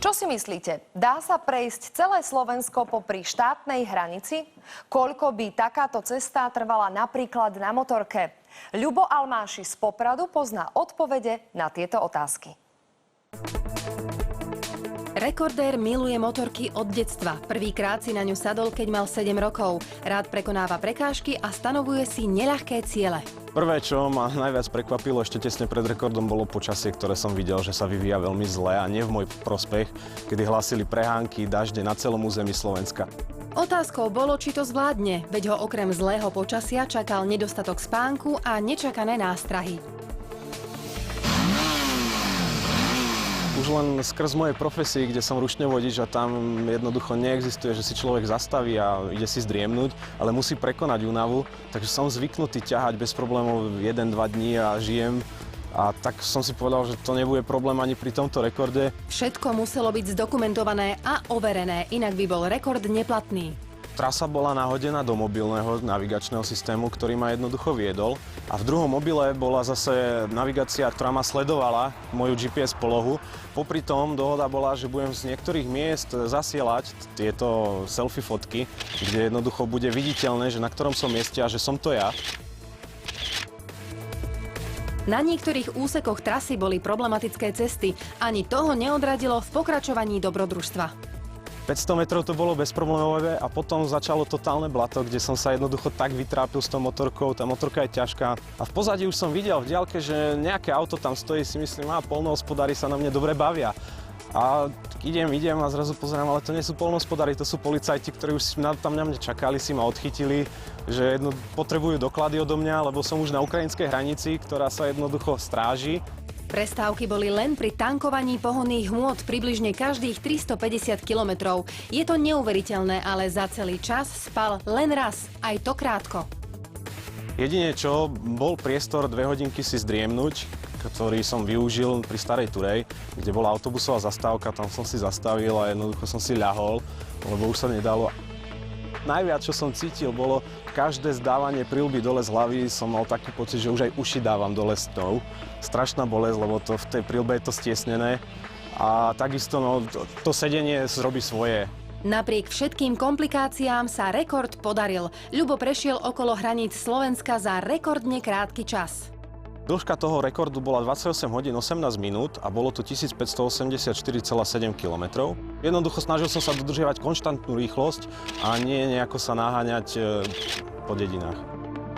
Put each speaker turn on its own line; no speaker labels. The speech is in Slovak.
Čo si myslíte? Dá sa prejsť celé Slovensko popri štátnej hranici? Koľko by takáto cesta trvala napríklad na motorke? Ľubo Almáši z Popradu pozná odpovede na tieto otázky.
Rekordér miluje motorky od detstva. Prvýkrát si na ňu sadol, keď mal 7 rokov. Rád prekonáva prekážky a stanovuje si neľahké ciele.
Prvé, čo ma najviac prekvapilo ešte tesne pred rekordom, bolo počasie, ktoré som videl, že sa vyvíja veľmi zle a nie v môj prospech, kedy hlásili prehánky, dažde na celom území Slovenska.
Otázkou bolo, či to zvládne, veď ho okrem zlého počasia čakal nedostatok spánku a nečakané nástrahy.
Už len skrz mojej profesii, kde som ručne vodič a tam jednoducho neexistuje, že si človek zastaví a ide si zdriemnúť, ale musí prekonať únavu, takže som zvyknutý ťahať bez problémov 1-2 dní a žijem. A tak som si povedal, že to nebude problém ani pri tomto rekorde.
Všetko muselo byť zdokumentované a overené, inak by bol rekord neplatný.
Trasa bola nahodená do mobilného navigačného systému, ktorý ma jednoducho viedol. A v druhom mobile bola zase navigácia, ktorá ma sledovala, moju GPS polohu. Popri tom dohoda bola, že budem z niektorých miest zasielať tieto selfie fotky, kde jednoducho bude viditeľné, že na ktorom som mieste a že som to ja.
Na niektorých úsekoch trasy boli problematické cesty. Ani toho neodradilo v pokračovaní dobrodružstva.
500 metrov to bolo bezproblémové a potom začalo totálne blato, kde som sa jednoducho tak vytrápil s tou motorkou. Tá motorka je ťažká. A v pozadí už som videl v diaľke, že nejaké auto tam stojí, si myslím, poľnohospodári sa na mne dobre bavia. A idem a zrazu pozerám, ale to nie sú poľnohospodári, to sú policajti, ktorí už tam na mne čakali, si ma odchytili, že potrebujú doklady odo mňa, lebo som už na ukrajinskej hranici, ktorá sa jednoducho stráži.
Prestávky boli len pri tankovaní pohonných hmôt približne každých 350 kilometrov. Je to neuveriteľné, ale za celý čas spal len raz, aj to krátko.
Jedine čo, bol priestor 2 hodinky si zdriemnúť, ktorý som využil pri Starej Turej, kde bola autobusová zastávka, tam som si zastavil a jednoducho som si ľahol, lebo už sa nedalo. Najviac, čo som cítil, bolo každé zdávanie prilby dole z hlavy, som mal taký pocit, že už aj uši dávam dole s tou. Strašná bolesť, lebo v tej prilbe je to stiesnené a takisto to sedenie robí svoje.
Napriek všetkým komplikáciám sa rekord podaril. Ľubo prešiel okolo hraníc Slovenska za rekordne krátky čas.
Dĺžka toho rekordu bola 28 hodín 18 minút a bolo to 1584,7 km. Jednoducho snažil som sa dodržiavať konštantnú rýchlosť a nie nejako sa naháňať po dedinách.